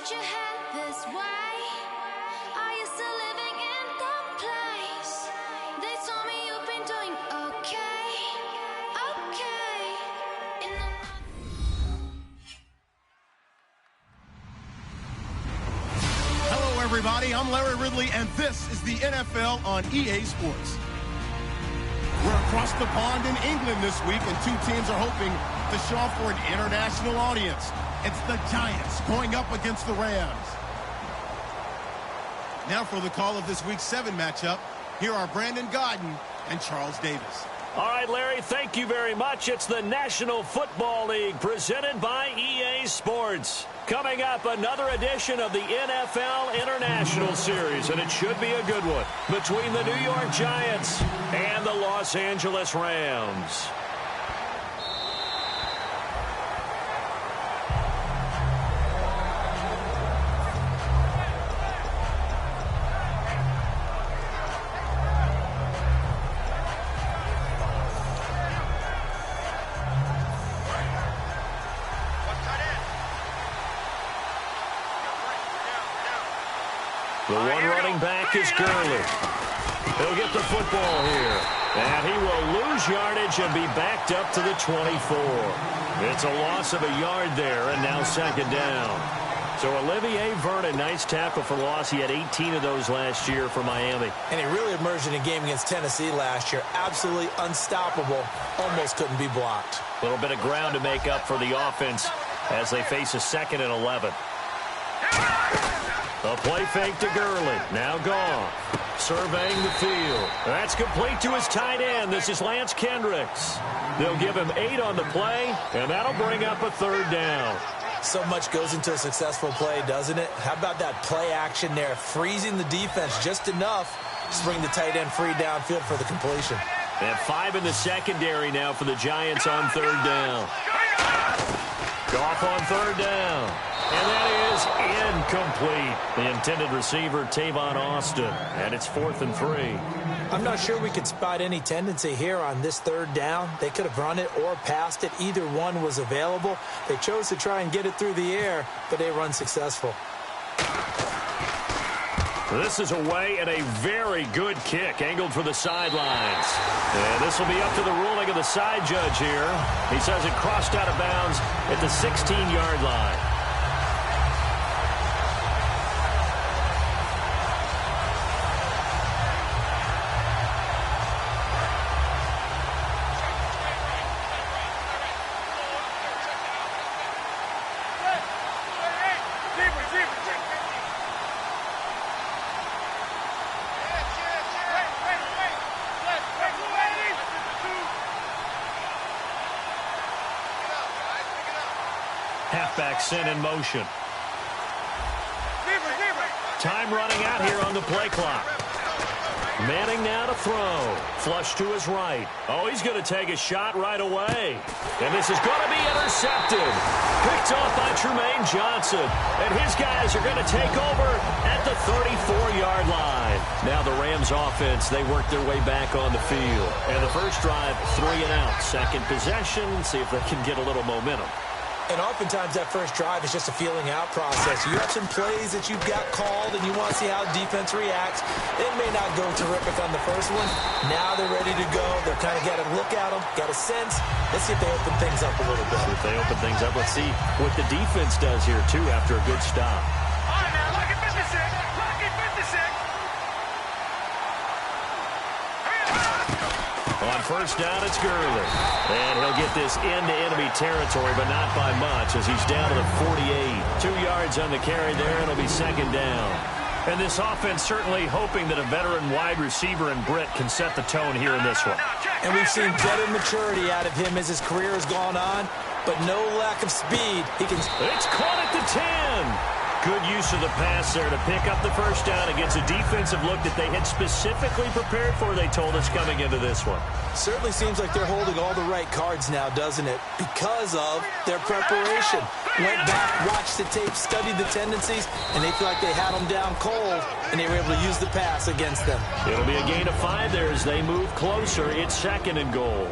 thought you had this way. Are you still living in the place? They told me you've been doing okay. Okay. Hello, everybody. I'm Larry Ridley, and this is the NFL on EA Sports. We're across the pond in England this week, and two teams are hoping to show off for an international audience. It's the Giants going up against the Rams. Now for the call of this week's 7 matchup, here are Brandon Godden and Charles Davis. All right, Larry, thank you very much. It's the National Football League presented by EA Sports. Coming up, another edition of the NFL International Series, and it should be a good one, between the New York Giants and the Los Angeles Rams. The one running back is Gurley. He'll get the football here. And he will lose yardage and be backed up to the 24. It's a loss of a yard there, and now second down. So Olivier Vernon, nice tackle for loss. He had 18 of those last year for Miami. And he really emerged in a game against Tennessee last year. Absolutely unstoppable. Almost couldn't be blocked. A little bit of ground to make up for the offense as they face a 2nd and 11. A play fake to Gurley. Now gone. Surveying the field. That's complete to his tight end. This is Lance Kendricks. They'll give him 8 on the play, and that'll bring up a 3rd down. So much goes into a successful play, doesn't it? How about that play action there? Freezing the defense just enough to bring the tight end free downfield for the completion. They have 5 in the secondary now for the Giants on 3rd down. Goff on 3rd down. And that is incomplete. The intended receiver, Tavon Austin. And it's 4th and 3. I'm not sure we could spot any tendency here on this 3rd down. They could have run it or passed it. Either one was available. They chose to try and get it through the air, but they run successful. This is away and a very good kick, angled for the sidelines. And this will be up to the ruling of the side judge here. He says it crossed out of bounds at the 16-yard line. Halfback sent in motion. Time running out here on the play clock. Manning now to throw. Flush to his right. Oh, he's going to take a shot right away. And this is going to be intercepted. Picked off by Trumaine Johnson. And his guys are going to take over at the 34-yard line. Now the Rams offense, they work their way back on the field. And the first drive, 3 and out. Second possession, see if they can get a little momentum. And oftentimes that first drive is just a feeling out process. You have some plays that you've got called and you want to see how defense reacts. It may not go terrific on the first one. Now they're ready to go. They're kind of got to look at them, got a sense. Let's see if they open things up a little bit. If they open things up, let's see what the defense does here, too, after a good stop. All right, now, look at 56. Look at 56. On first down, it's Gurley. And he'll get this into enemy territory, but not by much as he's down to the 48. 2 yards on the carry there, and it'll be second down. And this offense certainly hoping that a veteran wide receiver in Britt can set the tone here in this one. And we've seen better maturity out of him as his career has gone on, but no lack of speed. It's caught at the 10. Good use of the pass there to pick up the first down against a defensive look that they had specifically prepared for, they told us, coming into this one. Certainly seems like they're holding all the right cards now, doesn't it? Because of their preparation. Went back, watched the tape, studied the tendencies, and they feel like they had them down cold, and they were able to use the pass against them. It'll be a gain of 5 there as they move closer. It's 2nd and goal.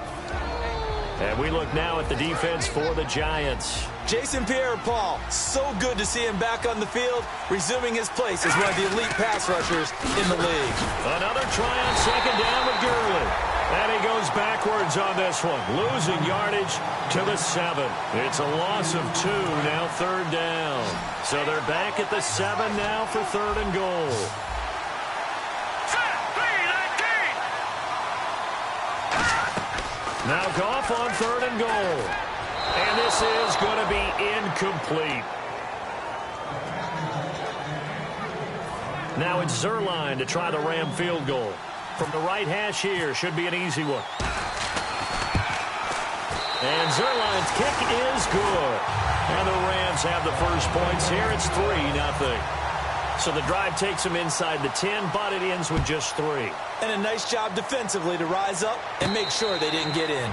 And we look now at the defense for the Giants. Jason Pierre-Paul, so good to see him back on the field, resuming his place as one of the elite pass rushers in the league. Another try on second down with Gurley. And he goes backwards on this one, losing yardage to the 7. It's a loss of 2, now third down. So they're back at the 7 now for third and goal. Now Goff on third and goal. And this is going to be incomplete. Now it's Zerline to try the Ram field goal. From the right hash here, should be an easy one. And Zerline's kick is good. And the Rams have the first points here. It's 3-0. So the drive takes them inside the 10, but it ends with just 3. And a nice job defensively to rise up and make sure they didn't get in.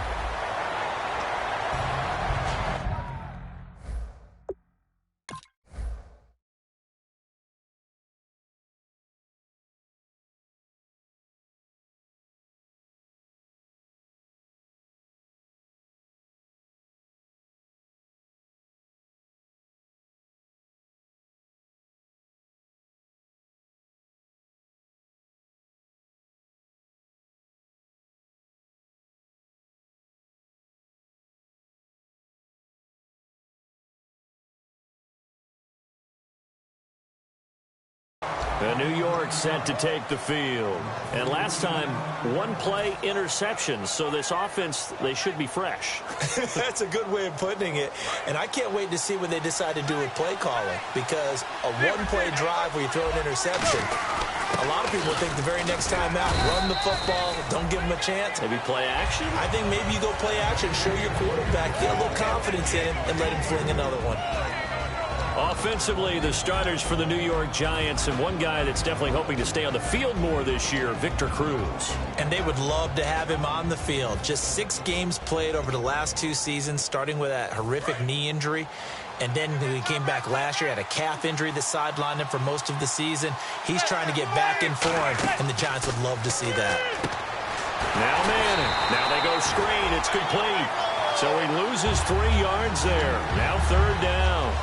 New York set to take the field. And last time, one play interception. So this offense, they should be fresh. That's a good way of putting it. And I can't wait to see what they decide to do with play calling. Because a one-play drive where you throw an interception, a lot of people think the very next time out, run the football, don't give them a chance. Maybe play action? I think maybe you go play action, show your quarterback, get a little confidence in him, and let him fling another one. Offensively, the starters for the New York Giants, and one guy that's definitely hoping to stay on the field more this year, Victor Cruz. And they would love to have him on the field. Just 6 games played over the last 2 seasons, starting with that horrific knee injury. And then he came back last year, had a calf injury that sidelined him for most of the season. He's trying to get back in form, and the Giants would love to see that. Now Manning. Now they go screen. It's complete. So he loses 3 yards there. Now third down.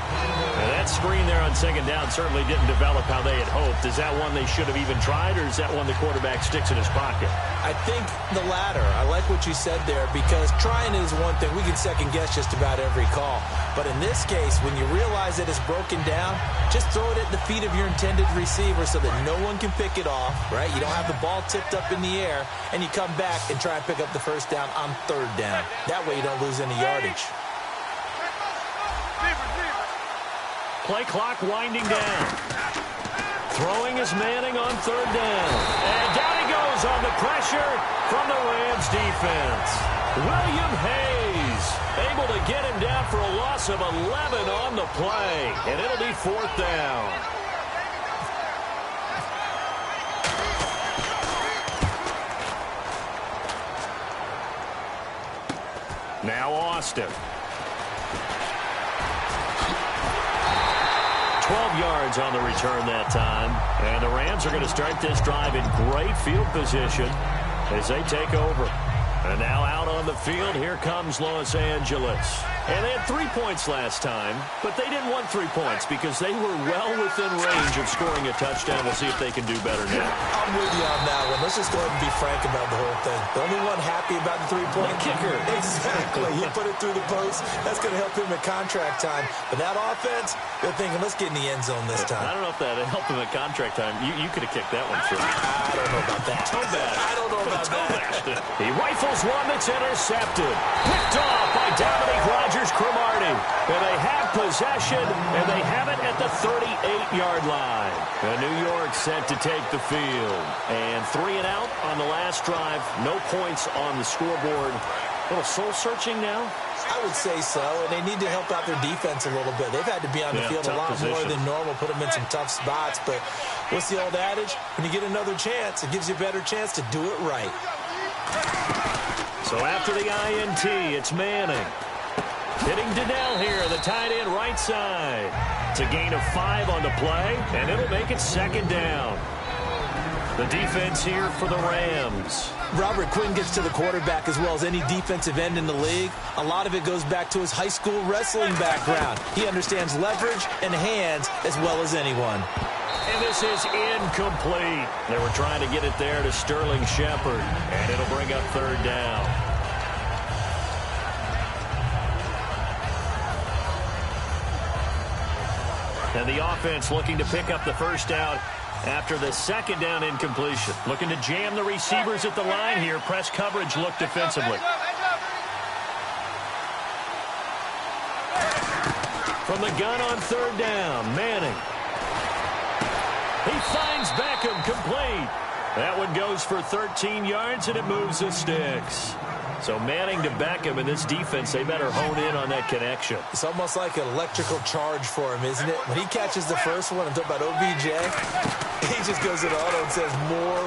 Now that screen there on second down certainly didn't develop how they had hoped. Is that one they should have even tried, or is that one the quarterback sticks in his pocket? I think the latter. I like what you said there, because trying is one thing. We can second guess just about every call. But in this case, when you realize that it's broken down, just throw it at the feet of your intended receiver so that no one can pick it off, right? You don't have the ball tipped up in the air, and you come back and try and pick up the first down on third down. That way you don't lose any yardage. Play clock winding down. Throwing is Manning on third down. And down he goes on the pressure from the Rams defense. William Hayes able to get him down for a loss of 11 on the play. And it'll be fourth down. Now Austin. 12 yards on the return that time. And the Rams are going to start this drive in great field position as they take over. And now out on the field, here comes Los Angeles. And they had 3 points last time, but they didn't want 3 points because they were well within range of scoring a touchdown. We'll see if they can do better now. I'm with you on that one. Let's just go ahead and be frank about the whole thing. The only one happy about the 3-point kicker. Exactly. He put it through the post. That's going to help him at contract time. But that offense, they're thinking, let's get in the end zone this time. I don't know if that helped him at contract time. You could have kicked that one through. I don't know about that. Toe bash. I don't know about that. He rifles one that's intercepted. Picked off by Dominique Rodgers-Cromartie. And they have possession, and they have it at the 38-yard line. And New York set to take the field. And 3 and out on the last drive. No points on the scoreboard. A little soul-searching now? I would say so, and they need to help out their defense a little bit. They've had to be on the field a lot more than normal, put them in some tough spots. But what's the old adage? When you get another chance, it gives you a better chance to do it right. So after the INT, it's Manning. Hitting Donnell here, the tight end right side. It's a gain of 5 on the play, and it'll make it second down. The defense here for the Rams. Robert Quinn gets to the quarterback as well as any defensive end in the league. A lot of it goes back to his high school wrestling background. He understands leverage and hands as well as anyone. And this is incomplete. They were trying to get it there to Sterling Shepard, and it'll bring up third down. And the offense looking to pick up the first down after the second down incompletion. Looking to jam the receivers at the line here. Press coverage look defensively. From the gun on third down, Manning. He finds Beckham, complete. That one goes for 13 yards, and it moves the sticks. So Manning to Beckham, and this defense, they better hone in on that connection. It's almost like an electrical charge for him, isn't it? When he catches the first one, I'm talking about OBJ, he just goes to the auto and says more.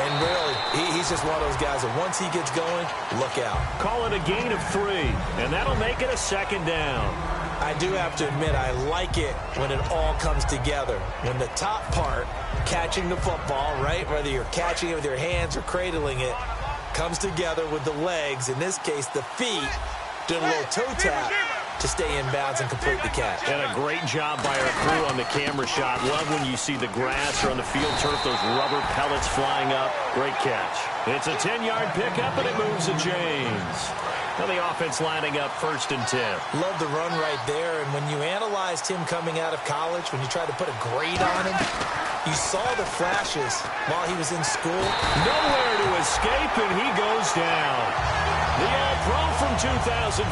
And really, he's just one of those guys that once he gets going, look out. Call it a gain of 3, and that'll make it a second down. I do have to admit, I like it when it all comes together. When the top part, catching the football, right, whether you're catching it with your hands or cradling it, comes together with the legs, in this case the feet, doing a little toe tap to stay in bounds and complete the catch. And a great job by our crew on the camera shot. Love when you see the grass or on the field turf, those rubber pellets flying up. Great catch. It's a 10-yard pickup, and it moves the chains. Now the offense lining up 1st and 10. Love the run right there, and when you analyzed him coming out of college, when you tried to put a grade on him, you saw the flashes while he was in school. Nowhere to escape, and he goes down. The All-Pro from 2015,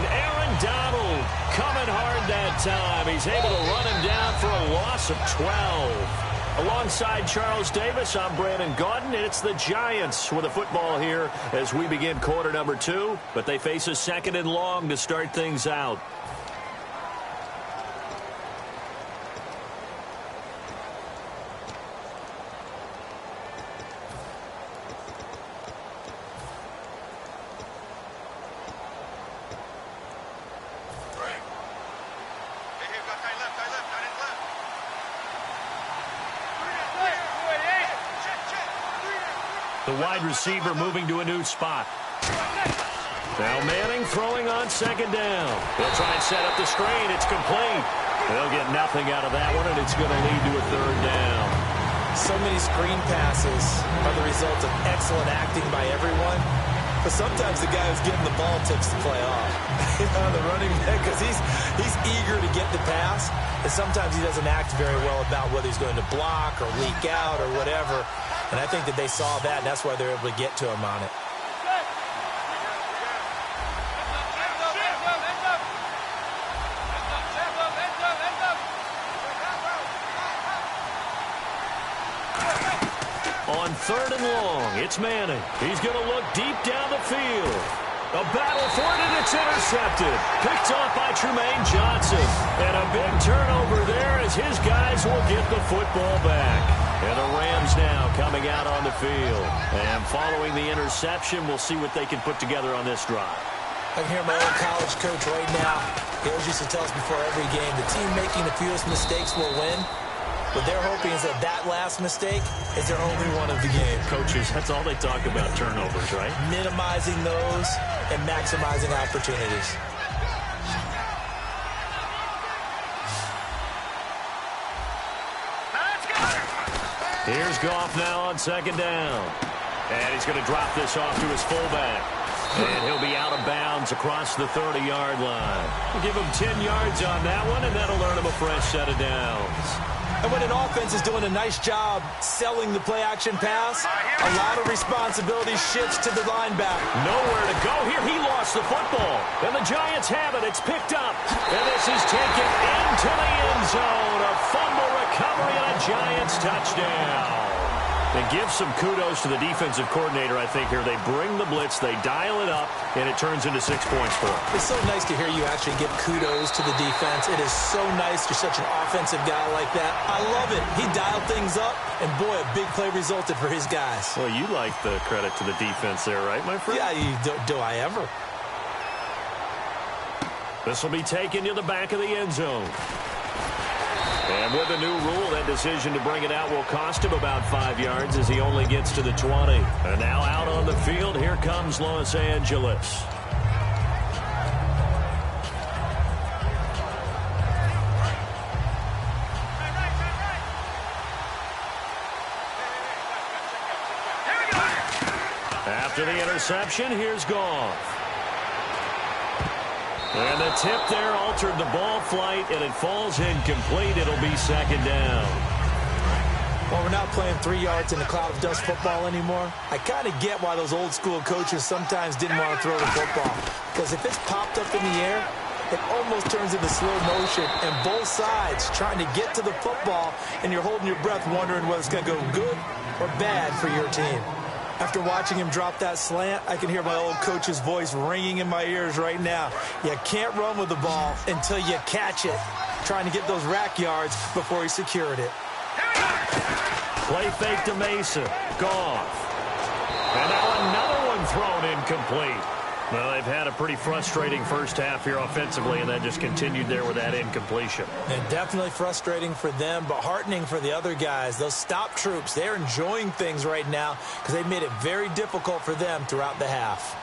Aaron Donald, coming hard that time. He's able to run him down for a loss of 12. Alongside Charles Davis, I'm Brandon Gaudin. It's the Giants with a football here as we begin quarter number 2, but they face a 2nd and long to start things out. The wide receiver moving to a new spot. Now Manning throwing on 2nd down. They'll try and set up the screen. It's complete. They'll get nothing out of that one, and it's going to lead to a 3rd down. So many screen passes are the result of excellent acting by everyone. But sometimes the guy who's getting the ball takes the play off. The running back, because he's eager to get the pass. And sometimes he doesn't act very well about whether he's going to block or leak out or whatever. And I think that they saw that, and that's why they're able to get to him on it. On 3rd and long, it's Manning. He's going to look deep down the field. A battle for it, and it's intercepted. Picked off by Tremaine Johnson. And a big turnover there as his guys will get the football back. And the Rams now coming out on the field. And following the interception, we'll see what they can put together on this drive. I can hear my old college coach right now. He always used to tell us before every game, the team making the fewest mistakes will win. What they're hoping is that that last mistake is their only one of the game. Coaches, that's all they talk about, turnovers, right? Minimizing those and maximizing opportunities. Here's Goff now on 2nd down. And he's going to drop this off to his fullback. And he'll be out of bounds across the 30-yard line. We'll give him 10 yards on that one, and that'll earn him a fresh set of downs. And when an offense is doing a nice job selling the play-action pass, a lot of responsibility shifts to the linebacker. Nowhere to go here. He lost the football. And the Giants have it. It's picked up. And this is taken into the end zone. A fumble recovery and a Giants touchdown. And give some kudos to the defensive coordinator, I think, here. They bring the blitz, they dial it up, and it turns into 6 points for them. It's so nice to hear you actually give kudos to the defense. It is so nice you're such an offensive guy like that. I love it. He dialed things up, and boy, a big play resulted for his guys. Well, you like the credit to the defense there, right, my friend? Yeah, do I ever. This will be taken to the back of the end zone. And with a new rule, that decision to bring it out will cost him about 5 yards as he only gets to the 20. And now out on the field, here comes Los Angeles. After the interception, here's Goff. And the tip there altered the ball flight, and it falls incomplete. It'll be second down. Well, we're not playing 3 yards in a cloud of dust football anymore. I kind of get why those old school coaches sometimes didn't want to throw the football. Because if it's popped up in the air, it almost turns into slow motion, and both sides trying to get to the football, and you're holding your breath wondering whether it's going to go good or bad for your team. After watching him drop that slant, I can hear my old coach's voice ringing in my ears right now. You can't run with the ball until you catch it. Trying to get those rack yards before he secured it. Play fake to Mason. Goff. And now another one thrown incomplete. Well, they've had a pretty frustrating first half here offensively, and that just continued there with that incompletion. And definitely frustrating for them, but heartening for the other guys. Those stop troops, they're enjoying things right now because they've made it very difficult for them throughout the half.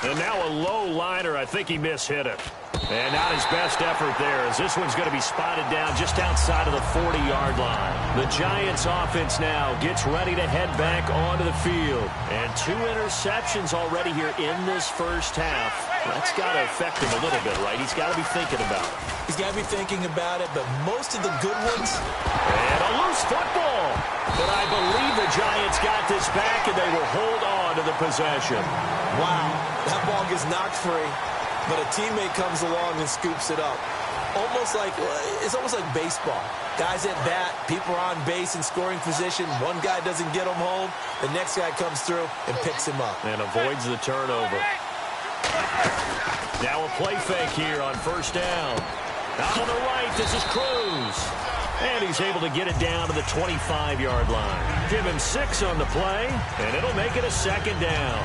And now a low liner. I think he mishit it. And not his best effort there, as this one's going to be spotted down just outside of the 40-yard line. The Giants offense now gets ready to head back onto the field. And 2 interceptions already here in this first half. That's got to affect him a little bit, right? He's got to be thinking about it. He's got to be thinking about it, but most of the good ones. And a loose football. But I believe the Giants got this back, and they will hold on to the possession. Wow, that ball gets knocked free. But a teammate comes along and scoops it up. It's almost like baseball. Guys at bat, people are on base in scoring position. One guy doesn't get him home. The next guy comes through and picks him up. And avoids the turnover. Now a play fake here on first down. Out on the right, this is Cruz. And he's able to get it down to the 25-yard line. Give him 6 on the play, and it'll make it a second down.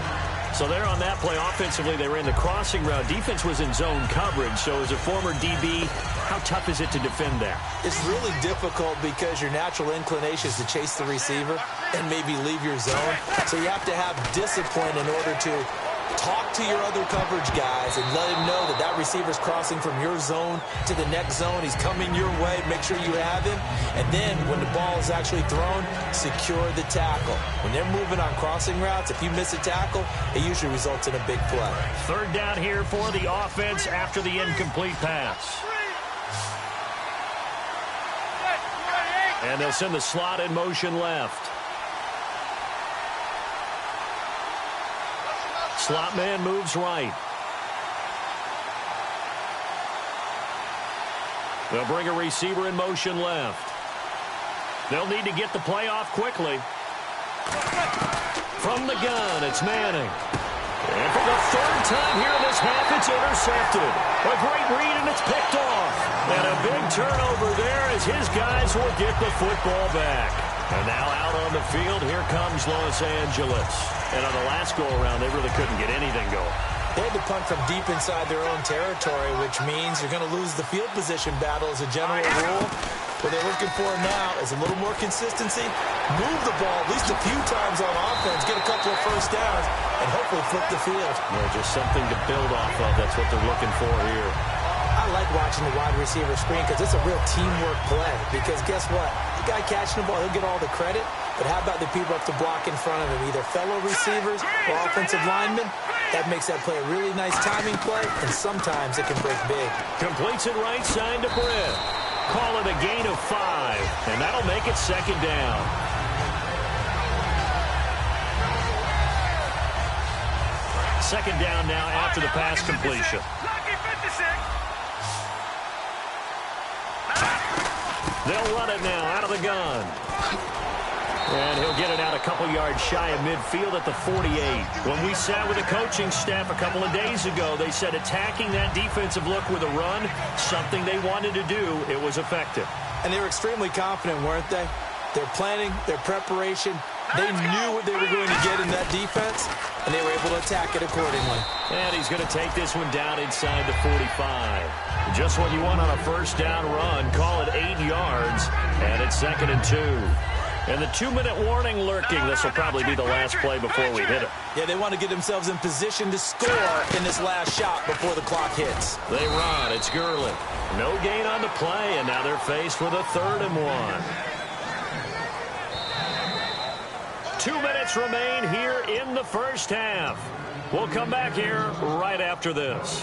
So there on that play, offensively, they ran the crossing route. Defense was in zone coverage, so as a former DB, how tough is it to defend that? It's really difficult because your natural inclination is to chase the receiver and maybe leave your zone. So you have to have discipline in order to talk to your other coverage guys and let him know that that receiver's crossing from your zone to the next zone. He's coming your way. Make sure you have him. And then when the ball is actually thrown, secure the tackle. When they're moving on crossing routes, if you miss a tackle, it usually results in a big play. Third down here for the offense after the incomplete pass. And they'll send the slot in motion left. Slot man moves right. They'll bring a receiver in motion left. They'll need to get the play off quickly. From the gun, it's Manning. And for the third time here in this half, it's intercepted. A great read, and it's picked off. And a big turnover there as his guys will get the football back. And now out on the field, here comes Los Angeles. And on the last go-around, they really couldn't get anything going. They had to punt from deep inside their own territory, which means you're going to lose the field position battle as a general rule. What they're looking for now is a little more consistency, move the ball at least a few times on offense, get a couple of first downs, and hopefully flip the field. Just something to build off of. That's what they're looking for here. I like watching the wide receiver screen because it's a real teamwork play. Because guess what? The guy catching the ball, he'll get all the credit. But how about the people up to block in front of him, either fellow receivers or offensive linemen? That makes that play a really nice timing play, and sometimes it can break big. Completes it right side to Britt. Call it a gain of 5, and that'll make it second down. Second down now after the pass completion. They'll run it now out of the gun. And he'll get it out a couple yards shy of midfield at the 48. When we sat with the coaching staff a couple of days ago, they said attacking that defensive look with a run, something they wanted to do, it was effective. And they were extremely confident, weren't they? Their planning, their preparation, They knew what they were going to get in that defense, and they were able to attack it accordingly. And he's going to take this one down inside the 45. Just what you want on a first down run. Call it 8 yards, and it's 2nd and 2. And the 2-minute warning lurking. This will probably be the last play before we hit it. Yeah, they want to get themselves in position to score in this last shot before the clock hits. They run. It's Gurley. No gain on the play, and now they're faced with a 3rd and 1. 2 minutes remain here in the first half. We'll come back here right after this.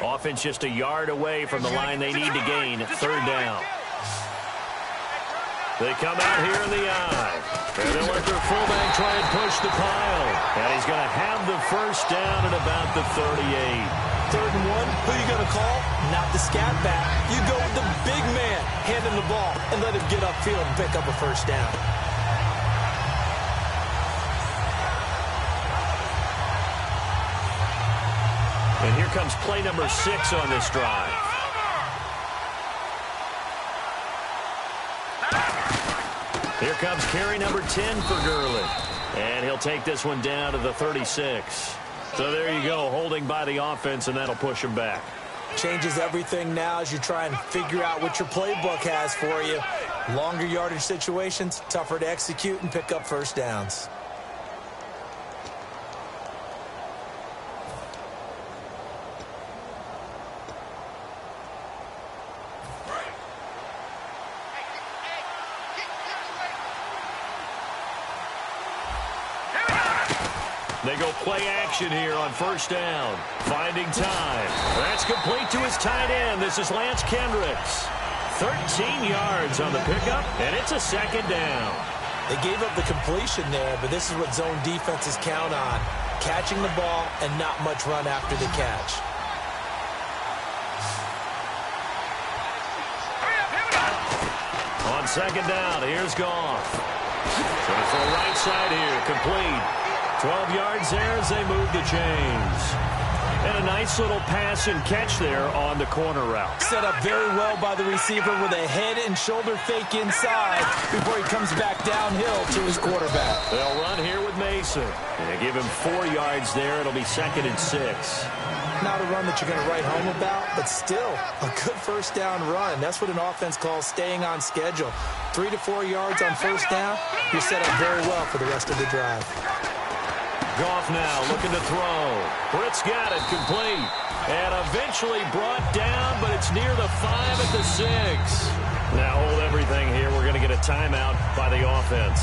Offense just a yard away from the line they need to gain. 3rd down. They come out here in the eye. And they'll let their fullback try and push the pile. And he's going to have the first down at about the 38. 3rd and 1, who are you going to call? Not the scat back. You go with the big man, hand him the ball, and let him get upfield and pick up a first down. And here comes play number 6 on this drive. Here comes carry number 10 for Gurley. And he'll take this one down to the 36. So there you go, holding by the offense, and that'll push him back. Changes everything now as you try and figure out what your playbook has for you. Longer yardage situations, tougher to execute and pick up first downs. They go play action here on first down. Finding time. That's complete to his tight end. This is Lance Kendricks. 13 yards on the pickup, and it's a 2nd down. They gave up the completion there, but this is what zone defenses count on. Catching the ball and not much run after the catch. On 2nd down, here's Goff. Going for the right side here, complete. 12 yards there as they move the chains. And a nice little pass and catch there on the corner route. Set up very well by the receiver with a head and shoulder fake inside before he comes back downhill to his quarterback. They'll run here with Mason. And they give him 4 yards there. It'll be 2nd and 6. Not a run that you're going to write home about, but still a good first down run. That's what an offense calls staying on schedule. 3 to 4 yards on first down, you're set up very well for the rest of the drive. Goff now looking to throw. Britt's got it complete. And eventually brought down, but it's near the 5 at the 6. Now hold everything here. We're going to get a timeout by the offense.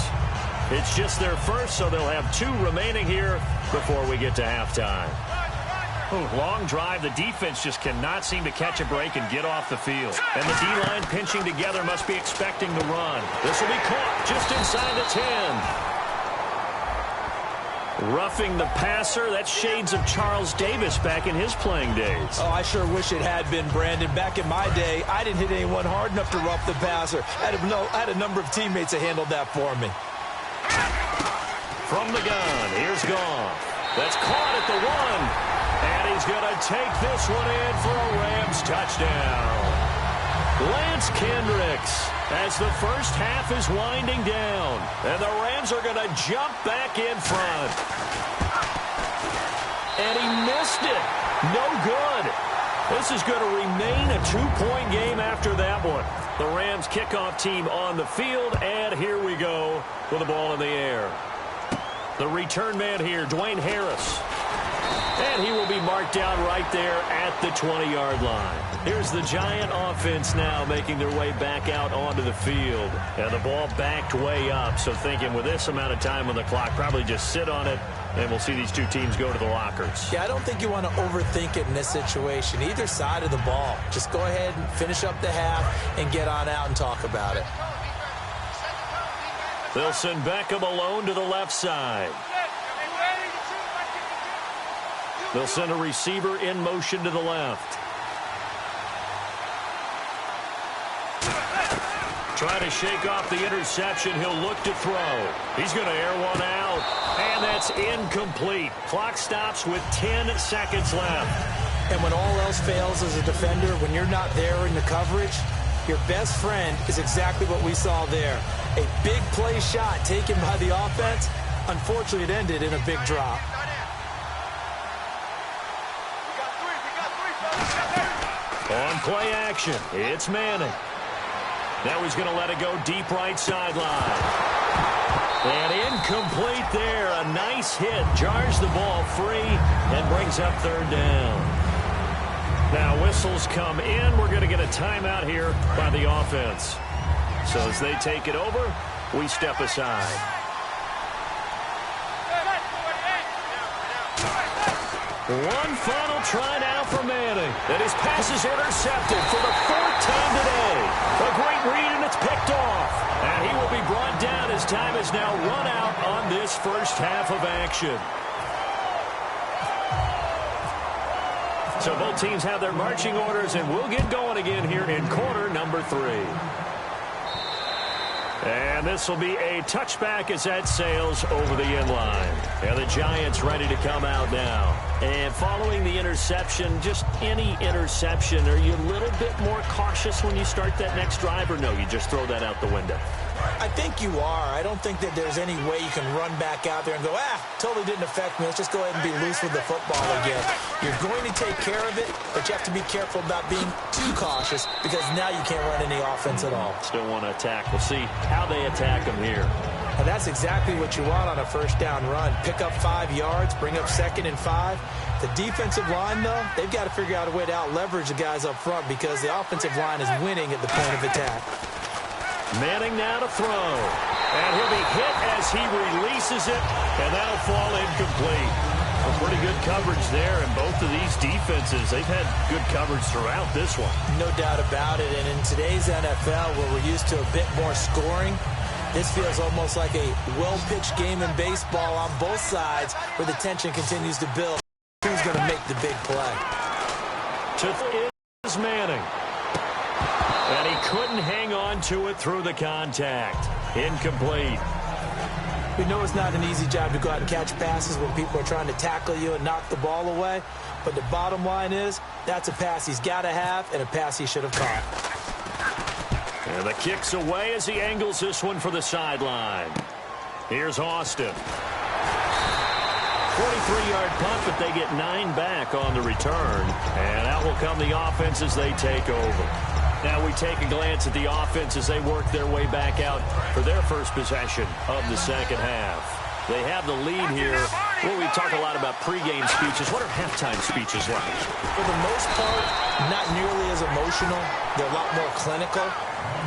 It's just their first, so they'll have 2 remaining here before we get to halftime. Long drive. The defense just cannot seem to catch a break and get off the field. And the D-line pinching together must be expecting the run. This will be caught just inside the 10. Roughing the passer. That's shades of Charles Davis back in his playing days. Oh, I sure wish it had been, Brandon. Back in my day, I didn't hit anyone hard enough to rough the passer. I had a number of teammates that handled that for me. From the gun, here's Goff. That's caught at the 1. And he's going to take this one in for a Rams touchdown. Lance Kendricks as the first half is winding down. And the Rams are going to jump back in front. And he missed it. No good. This is going to remain a 2-point game after that one. The Rams kickoff team on the field, and here we go with the ball in the air. The return man here, Dwayne Harris. And he will be marked down right there at the 20-yard line. Here's the Giant offense now making their way back out onto the field. And the ball backed way up, so thinking with this amount of time on the clock, probably just sit on it, and we'll see these 2 teams go to the lockers. Yeah, I don't think you want to overthink it in this situation. Either side of the ball. Just go ahead and finish up the half and get on out and talk about it. They'll send Beckham alone to the left side. They'll send a receiver in motion to the left. Try to shake off the interception. He'll look to throw. He's going to air one out. And that's incomplete. Clock stops with 10 seconds left. And when all else fails as a defender, when you're not there in the coverage, Your best friend is exactly what we saw there. A big play shot taken by the offense. Unfortunately, it ended in a big drop. On play action, it's Manning. Now he's going to let it go deep right sideline. And incomplete there. A nice hit. Jars the ball free and brings up third down. Now whistles come in. We're going to get a timeout here by the offense. So as they take it over, we step aside. One final try now for Manning. And his pass is intercepted for the fourth time today. A great read, and it's picked off. And he will be brought down as time is now run out on this first half of action. So both teams have their marching orders, and we'll get going again here in quarter number 3. And this will be a touchback as that sails over the inline. And the Giants ready to come out now. And following the interception, just any interception, are you a little bit more cautious when you start that next drive, or no, you just throw that out the window? I think you are. I don't think that there's any way you can run back out there and go, totally didn't affect me. Let's just go ahead and be loose with the football again. You're going to take care of it, but you have to be careful about being too cautious because now you can't run any offense at all. Still want to attack. We'll see how they attack them here. And that's exactly what you want on a first down run. Pick up 5 yards, bring up 2nd and 5. The defensive line, though, they've got to figure out a way to out-leverage the guys up front because the offensive line is winning at the point of attack. Manning now to throw. And he'll be hit as he releases it, and that'll fall incomplete. Well, pretty good coverage there, and both of these defenses, they've had good coverage throughout this one. No doubt about it, and in today's NFL, where we're used to a bit more scoring, this feels almost like a well-pitched game in baseball on both sides where the tension continues to build. Who's going to make the big play? Is Manning. And he couldn't hang on to it through the contact. Incomplete. We know it's not an easy job to go out and catch passes when people are trying to tackle you and knock the ball away. But the bottom line is, that's a pass he's got to have and a pass he should have caught. And the kick's away as he angles this one for the sideline. Here's Austin. 43-yard punt, but they get 9 back on the return. And out will come the offense as they take over. Now we take a glance at the offense as they work their way back out for their first possession of the second half. They have the lead here. Well, we talk a lot about pregame speeches. What are halftime speeches like? For the most part, not nearly as emotional. They're a lot more clinical.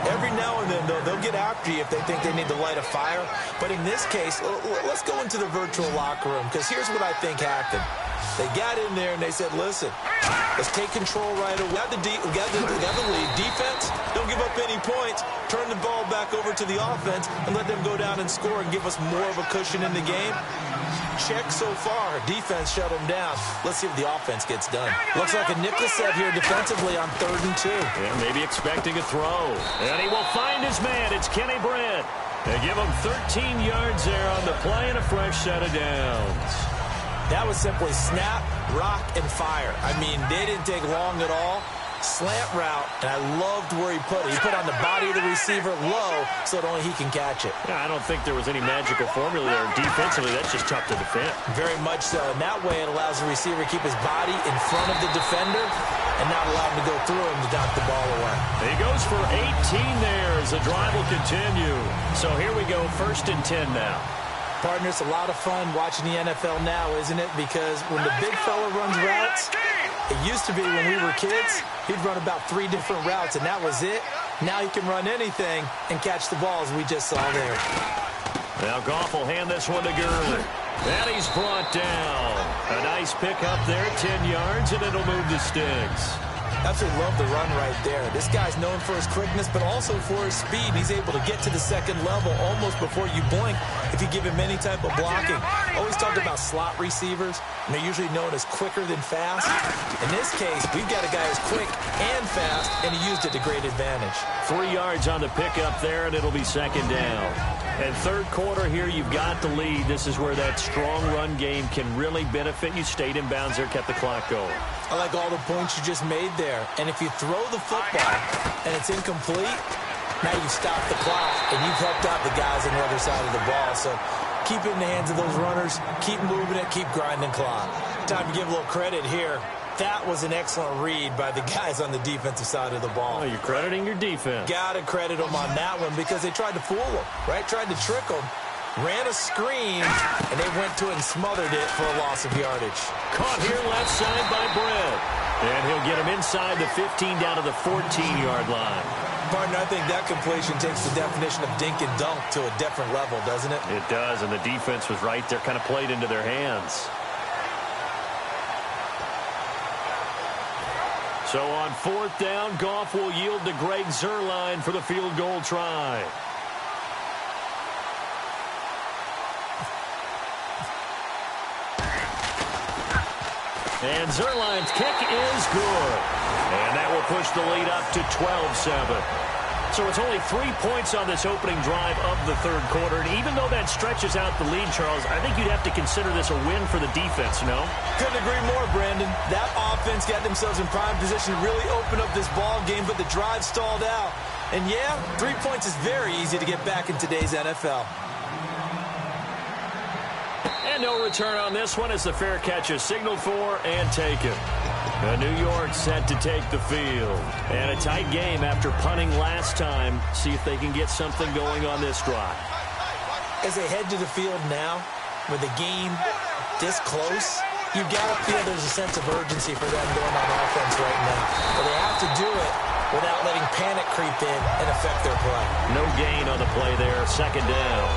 Every now and then, though, they'll get after you if they think they need to light a fire. But in this case, let's go into the virtual locker room, because here's what I think happened. They got in there and they said, listen, let's take control right away. We got the lead. Defense, don't give up any points. Turn the ball back over to the offense and let them go down and score and give us more of a cushion in the game. Check so far. Defense shut them down. Let's see what the offense gets done. Looks like a nickel set here defensively on 3rd and 2. Yeah, maybe expecting a throw. And he will find his man. It's Kenny Britt. They give him 13 yards there on the play and a fresh set of downs. That was simply snap, rock, and fire. I mean, they didn't take long at all. Slant route, and I loved where he put it. He put on the body of the receiver low so that only he can catch it. Yeah, I don't think there was any magical formula there. Defensively, that's just tough to defend. Very much so. And that way it allows the receiver to keep his body in front of the defender and not allow him to go through him to knock the ball away. He goes for 18 there as the drive will continue. So here we go, 1st and 10 now. Partner, it's a lot of fun watching the NFL now, isn't it? Because when the big fella runs routes, it used to be when we were kids, he'd run about 3 different routes, and that was it. Now he can run anything and catch the balls we just saw there. Now Goff will hand this one to Gurley. And he's brought down. A nice pick up there, 10 yards, and it'll move the sticks. Absolutely love the run right there. This guy's known for his quickness, but also for his speed. He's able to get to the second level almost before you blink if you give him any type of blocking. Always talk about slot receivers, and they're usually known as quicker than fast. In this case, we've got a guy who's quick and fast, and he used it to great advantage. 3 yards on the pickup there, and it'll be 2nd down. And third quarter here, you've got the lead. This is where that strong run game can really benefit you. Stayed in bounds there, kept the clock going. I like all the points you just made there. And if you throw the football and it's incomplete, now you've stopped the clock and you've helped out the guys on the other side of the ball. So keep it in the hands of those runners. Keep moving it. Keep grinding clock. Time to give a little credit here. That was an excellent read by the guys on the defensive side of the ball. Oh, you're crediting your defense. Got to credit them on that one because they tried to fool them, right? Tried to trick them, ran a screen, and they went to it and smothered it for a loss of yardage. Caught here left side by Brett. And he'll get him inside the 15 down to the 14-yard line. Partner, I think that completion takes the definition of dink and dunk to a different level, doesn't it? It does, and the defense was right there, kind of played into their hands. So on fourth down, Goff will yield to Greg Zuerlein for the field goal try. And Zuerlein's kick is good. And that will push the lead up to 12-7. So it's only 3 points on this opening drive of the third quarter. And even though that stretches out the lead, Charles, I think you'd have to consider this a win for the defense, no? Couldn't agree more, Brandon. That offense got themselves in prime position to really open up this ball game, but the drive stalled out. And yeah, 3 points is very easy to get back in today's NFL. And no return on this one as the fair catch is signaled for and taken. New York set to take the field. And a tight game after punting last time. See if they can get something going on this drive. As they head to the field now, with the game this close, you've got to feel there's a sense of urgency for them going on offense right now. But they have to do it without letting panic creep in and affect their play. No gain on the play there. Second down.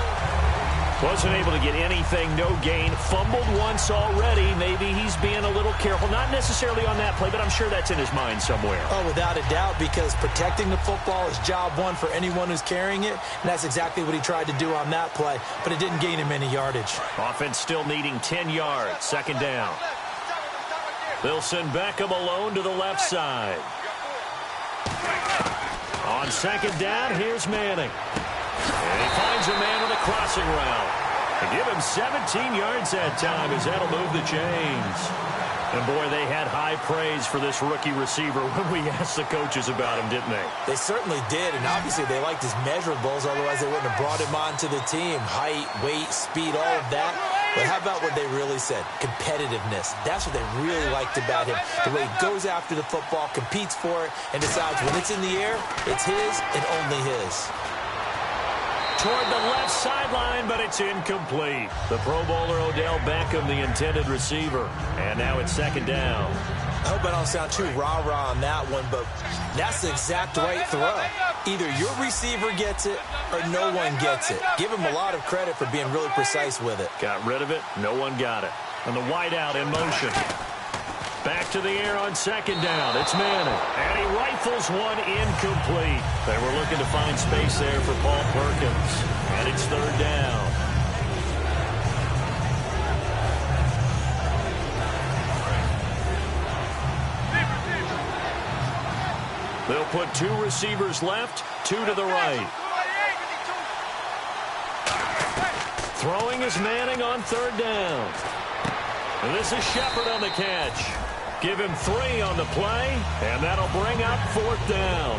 Wasn't able to get anything, no gain. Fumbled once already. Maybe he's being a little careful. Not necessarily on that play, but I'm sure that's in his mind somewhere. Oh, without a doubt, because protecting the football is job one for anyone who's carrying it, and that's exactly what he tried to do on that play, but it didn't gain him any yardage. Offense still needing 10 yards. Second down. They'll send Beckham alone to the left side. On second down, here's Manning. And he finds a man on the crossing route. To give him 17 yards that time as that'll move the chains. And, boy, they had high praise for this rookie receiver when we asked the coaches about him, didn't they? They certainly did, and obviously they liked his measurables, otherwise they wouldn't have brought him onto the team. Height, weight, speed, all of that. But how about what they really said? Competitiveness. That's what they really liked about him. The way he goes after the football, competes for it, and decides when it's in the air, it's his and only his. Toward the left sideline, but it's incomplete. The Pro Bowler Odell Beckham, the intended receiver. And now it's second down. I hope I don't sound too rah-rah on that one, but that's the exact right throw. Either your receiver gets it or no one gets it. Give him a lot of credit for being really precise with it. Got rid of it. No one got it. And the wideout in motion. Back to the air on second down. It's Manning. And he rifles one incomplete. They were looking to find space there for Paul Perkins. And it's third down. They'll put 2 receivers left, 2 to the right. Throwing is Manning on third down. And this is Shepard on the catch. Give him 3 on the play, and that'll bring up fourth down.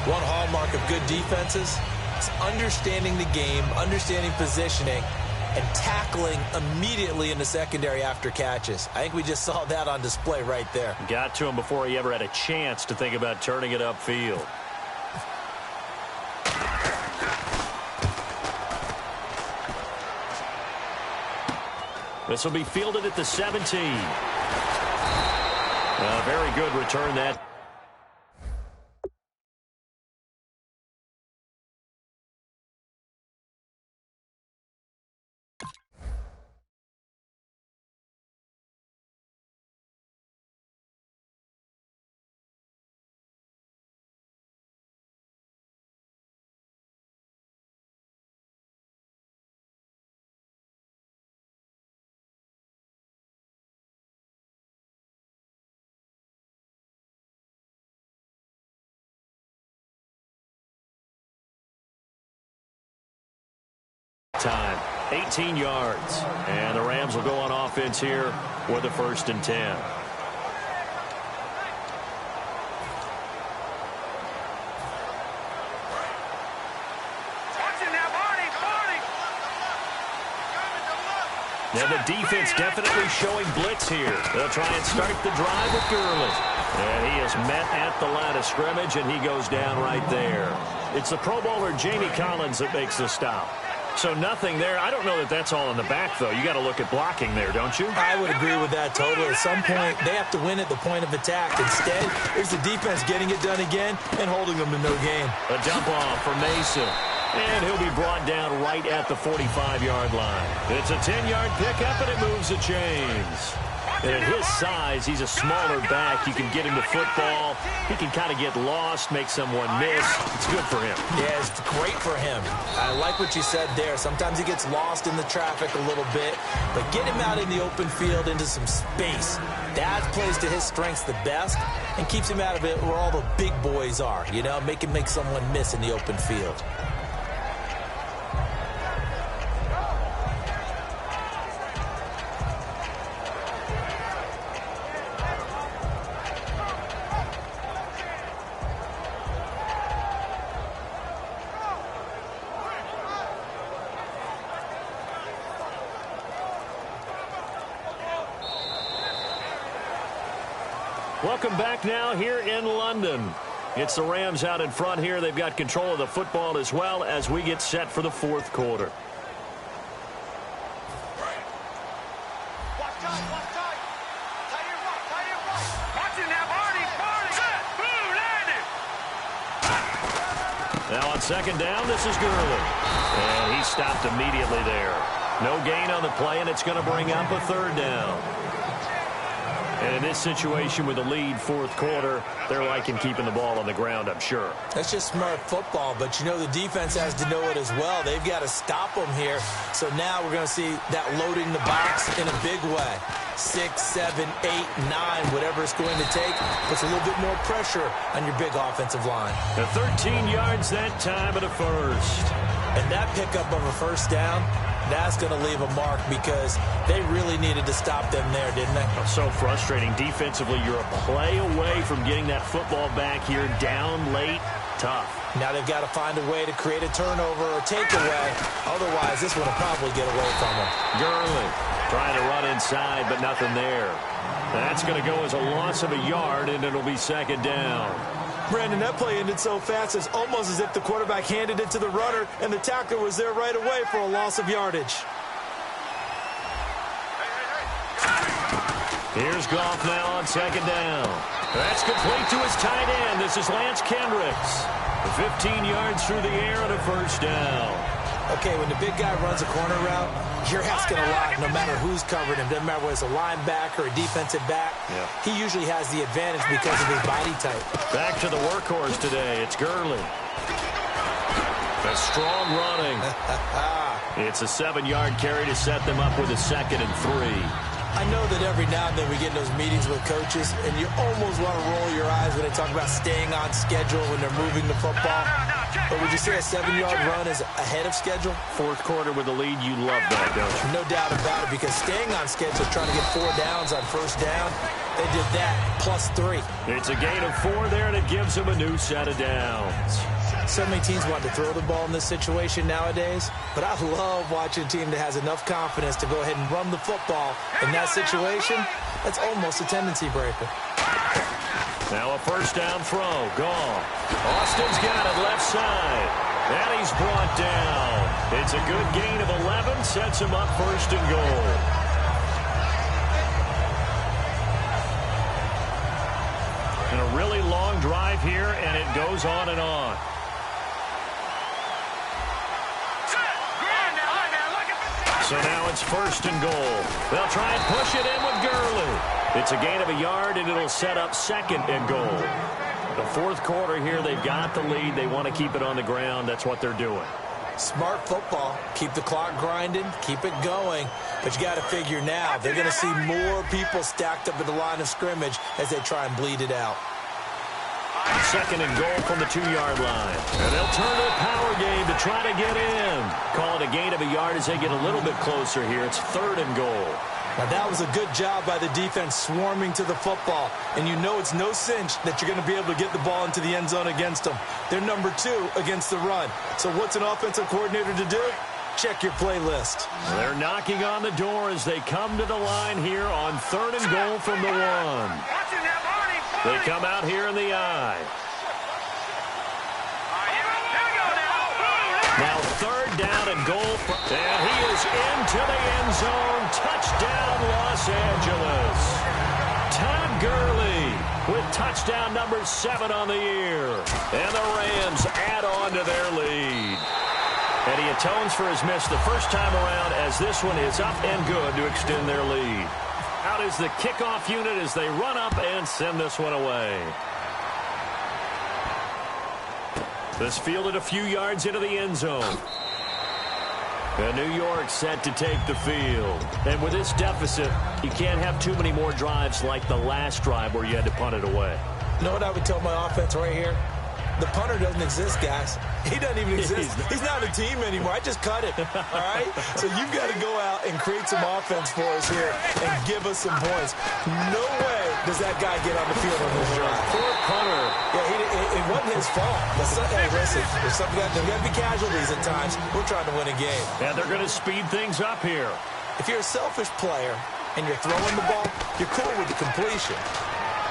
One hallmark of good defenses is understanding the game, understanding positioning, and tackling immediately in the secondary after catches. I think we just saw that on display right there. Got to him before he ever had a chance to think about turning it upfield. This will be fielded at the 17. Very good return that. Time, 18 yards. And the Rams will go on offense here with the 1st and 10. And the defense definitely showing blitz here. They'll try and start the drive with Gurley. And he is met at the line of scrimmage, and he goes down right there. It's the Pro Bowler Jamie Collins that makes the stop. So nothing there. I don't know that that's all in the back, though. You got to look at blocking there, don't you? I would agree with that totally. At some point, they have to win at the point of attack. Instead, it's the defense getting it done again and holding them to no gain. A dump off for Mason. And he'll be brought down right at the 45-yard line. It's a 10-yard pickup, and it moves the chains. And at his size, he's a smaller back. You can get him to football. He can kind of get lost, make someone miss. It's good for him. Yeah, it's great for him. I like what you said there. Sometimes he gets lost in the traffic a little bit, but get him out in the open field into some space. That plays to his strengths the best and keeps him out of it where all the big boys are. You know, make someone miss in the open field. Welcome back now here in London. It's the Rams out in front here. They've got control of the football as well as we get set for the 4th quarter. Now on 2nd down, this is Gurley. And he stopped immediately there. No gain on the play, and it's going to bring up a 3rd down. And in this situation with the lead 4th quarter, they're liking keeping the ball on the ground, I'm sure. That's just smart football, but you know the defense has to know it as well. They've got to stop them here. So now we're going to see that loading the box in a big way. 6, 7, 8, 9, whatever it's going to take, puts a little bit more pressure on your big offensive line. The 13 yards that time at a 1st. And that pickup of a 1st down, that's going to leave a mark because they really needed to stop them there, didn't they? So frustrating. Defensively, you're a play away from getting that football back here down late. Tough. Now they've got to find a way to create a turnover or takeaway. Otherwise, this one will probably get away from them. Gurley trying to run inside, but nothing there. That's going to go as a loss of a yard, and it'll be 2nd down. Brandon, that play ended so fast, it's almost as if the quarterback handed it to the runner, and the tackler was there right away for a loss of yardage. Here's Goff now on 2nd down. That's complete to his tight end. This is Lance Kendricks. 15 yards through the air on a 1st down. Okay, when the big guy runs a corner route, you're asking a lot no matter who's covering him. Doesn't matter whether it's a linebacker or a defensive back. Yeah. He usually has the advantage because of his body type. Back to the workhorse today. It's Gurley. A strong running. It's a 7-yard carry to set them up with a 2nd and 3. I know that every now and then we get in those meetings with coaches, and you almost want to roll your eyes when they talk about staying on schedule when they're moving the football. But would you say a 7-yard run is ahead of schedule? 4th quarter with the lead, you love that, don't you? No doubt about it, because staying on schedule, trying to get 4 downs on 1st down, they did that, plus 3. It's a gain of 4 there, and it gives them a new set of downs. So many teams want to throw the ball in this situation nowadays, but I love watching a team that has enough confidence to go ahead and run the football. In that situation, that's almost a tendency breaker. Now a 1st down throw. Gone. Austin's got it left side. And he's brought down. It's a good gain of 11. Sets him up 1st and goal. And a really long drive here, and it goes on and on. So now it's 1st and goal. They'll try and push it in with Gurley. It's a gain of a yard, and it'll set up 2nd and goal. The 4th quarter here, they've got the lead. They want to keep it on the ground. That's what they're doing. Smart football. Keep the clock grinding. Keep it going. But you got to figure now, they're going to see more people stacked up at the line of scrimmage as they try and bleed it out. Second and goal from the 2-yard line. And they'll turn to a power game to try to get in. Call it a gain of a yard as they get a little bit closer here. It's 3rd and goal. Now, that was a good job by the defense swarming to the football. And you know it's no cinch that you're going to be able to get the ball into the end zone against them. They're number 2 against the run. So what's an offensive coordinator to do? Check your playlist. They're knocking on the door as they come to the line here on 3rd and goal from the 1. They come out here in the I. Now 3rd down and goal. And he is into the end zone. Touchdown, Los Angeles. Todd Gurley with touchdown number 7 on the year. And the Rams add on to their lead. And he atones for his miss the first time around as this one is up and good to extend their lead. Out is the kickoff unit as they run up and send this one away. This fielded a few yards into the end zone. And New York set to take the field. And with this deficit, you can't have too many more drives like the last drive where you had to punt it away. You know what I would tell my offense right here? The punter doesn't exist, guys. He doesn't even exist. He's not a team anymore. I just cut it, all right? So you've got to go out and create some offense for us here and give us some points. No way does that guy get on the field on this drive. Poor punter. Yeah, it wasn't his fault. Hey, listen, there's got to be casualties at times. We're trying to win a game. And they're going to speed things up here. If you're a selfish player and you're throwing the ball, you're cool with the completion.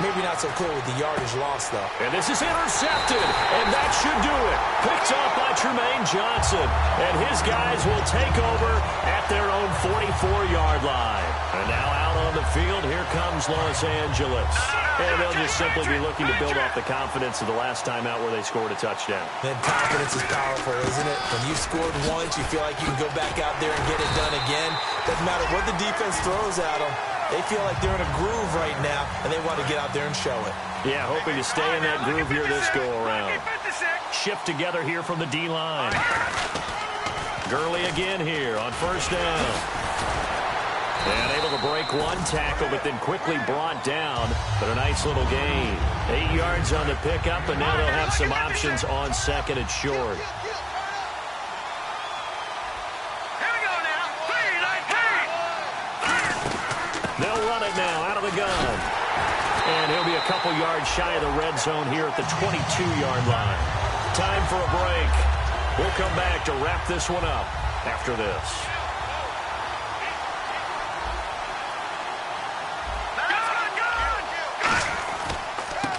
Maybe not so cool with the yardage loss, though. And this is intercepted, and that should do it. Picked off by Tremaine Johnson, and his guys will take over at their own 44-yard line. And now out on the field, here comes Los Angeles. And they'll just simply be looking to build off the confidence of the last time out where they scored a touchdown. Then confidence is powerful, isn't it? When you scored once, you feel like you can go back out there and get it done again. Doesn't matter what the defense throws at them. They feel like they're in a groove right now, and they want to get out there and show it. Yeah, hoping to stay in that groove here this go-around. Shift together here from the D-line. Gurley again here on 1st down. And able to break one tackle, but then quickly brought down. But a nice little gain. 8 yards on the pickup, and now they'll have some options on 2nd and short. They'll run it now out of the gun. And he'll be a couple yards shy of the red zone here at the 22-yard line. Time for a break. We'll come back to wrap this one up after this.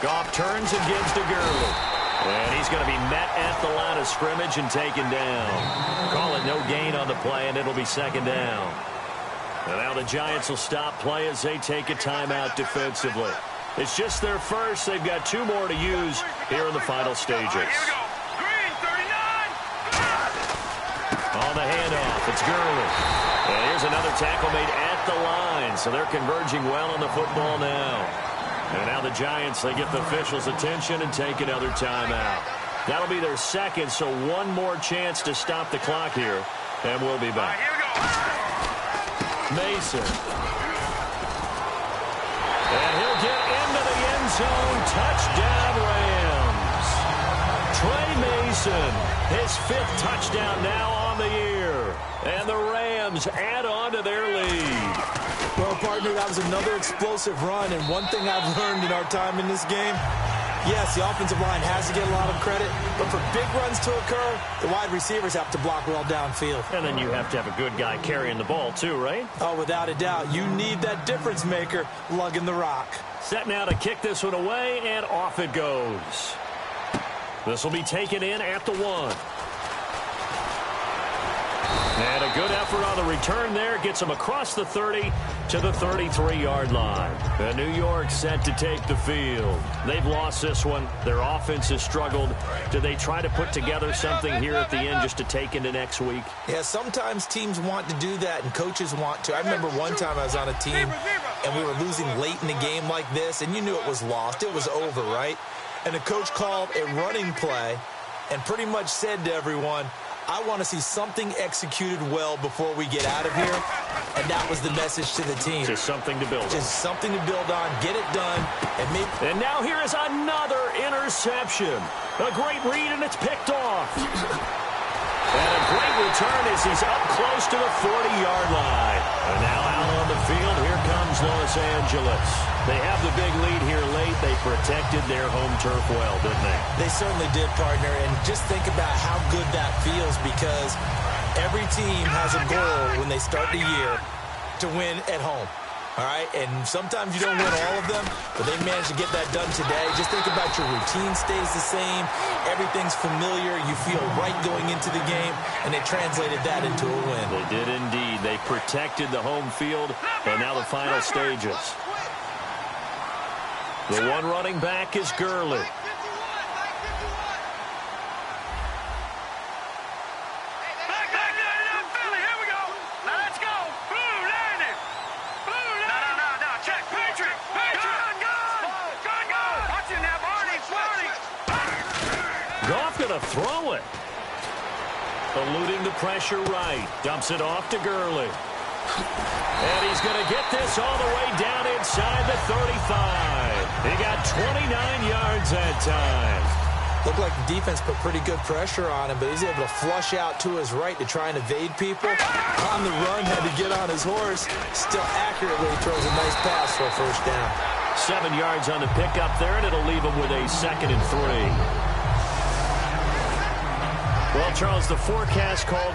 Goff turns and gives to Gurley. And he's going to be met at the line of scrimmage and taken down. Call it no gain on the play, and it'll be 2nd down. And now the Giants will stop play as they take a timeout defensively. It's just their first. They've got 2 more to use here in the final stages. Green, 39. On the handoff, it's Gurley. And here's another tackle made at the line. So they're converging well on the football now. And now the Giants, they get the officials' attention and take another timeout. That'll be their 2nd, so 1 more chance to stop the clock here. And we'll be back. Here we go. Mason. And he'll get into the end zone. Touchdown, Rams. Trey Mason, his 5th touchdown now on the year. And the Rams add on to their lead. Well, partner, that was another explosive run. And one thing I've learned in our time in this game, yes, the offensive line has to get a lot of credit, but for big runs to occur, the wide receivers have to block well downfield. And then you have to have a good guy carrying the ball too, right? Oh, without a doubt. You need that difference maker lugging the rock. Set now to kick this one away, and off it goes. This will be taken in at the 1. And a good effort on the return there. Gets them across the 30 to the 33-yard line. And New York set to take the field. They've lost this one. Their offense has struggled. Do they try to put together something here at the end just to take into next week? Yeah, sometimes teams want to do that and coaches want to. I remember one time I was on a team and we were losing late in the game like this, and you knew it was lost. It was over, right? And the coach called a running play and pretty much said to everyone, I want to see something executed well before we get out of here, and that was the message to the team. Just something to build on. Just something to build on, get it done, and maybe... And now here is another interception. A great read, and it's picked off. And a great return as he's up close to the 40-yard line. And now out on the field, here comes Los Angeles. They have the big lead here late. They protected their home turf well, didn't they? They certainly did, partner. And just think about how good that feels, because every team has a goal when they start the year to win at home. All right, and sometimes you don't win all of them, but they managed to get that done today. Just think about your routine stays the same. Everything's familiar. You feel right going into the game, and they translated that into a win. They did indeed. They protected the home field, and now the final stages. The one running back is Gurley. Going to throw it. Eluding the pressure right. Dumps it off to Gurley. And he's going to get this all the way down inside the 35. He got 29 yards that time. Looked like the defense put pretty good pressure on him, but he's able to flush out to his right to try and evade people. On the run, had to get on his horse. Still accurately throws a nice pass for a first down. 7 yards on the pickup there, and it'll leave him with a 2nd and 3. Well, Charles, the forecast called